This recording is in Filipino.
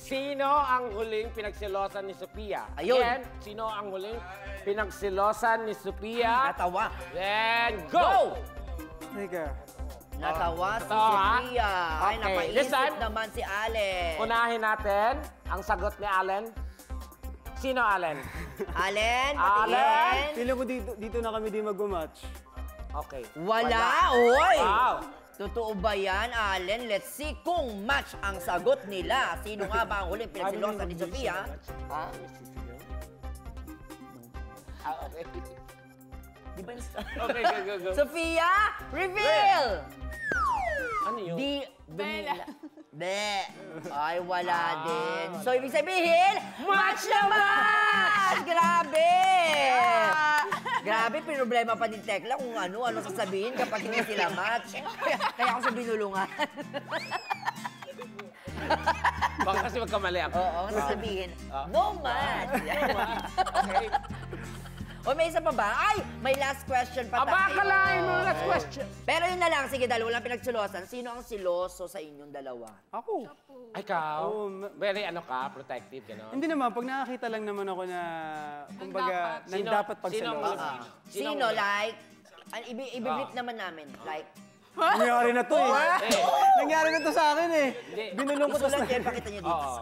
Sino ang huling pinagsilosan ni Sophia? Ayun. Again, sino ang huling pinagsilosan ni Sophia? Natawa. Then, Go! go! Teka. Natawa si Natawa. Sophia. Ay, Okay, napaisip this time, naman si Allen. Unahin natin ang sagot ni Allen. Sino, Allen? Allen, Allen. patingin. Feeling ko dito na kami di mag-match. Okay. Wala, oy! Wow. Totoo ba yan, Allen? Let's see kung match ang sagot nila. Sino nga ba ang huling pinagsilosan ni Sophia? Ha? Okay. Di ba Okay, go. Sophia, reveal! Ano yun? Di, Bella. Be. Ay, wala din. So, ibig sabihin, match na match! Grabe! Grabe, problema pa ni Tekla kung ano sasabihin kapag hindi sila match. Kaya ako sa binulungan. Baka kasi magkamali ako. Oo, sasabihin, no match! Okay. O may isa pa ba? Ay, may last question pa tayo. Abakalain mo, last question. Pero yun na lang, sige, dahil walang pinagsilosan. Sino ang siloso sa inyong dalawa? Ako. Ikaw? Oo, Very protective, gano'n? Hindi naman, pag nakakita lang naman ako na, kumbaga, nang dapat pagselosan. Sino, like, i-blip naman namin. Like, Nangyari na to eh. Nangyari na to sa akin eh. Hindi. Binulong ko to isulat sa... yan, pakita niyo dito.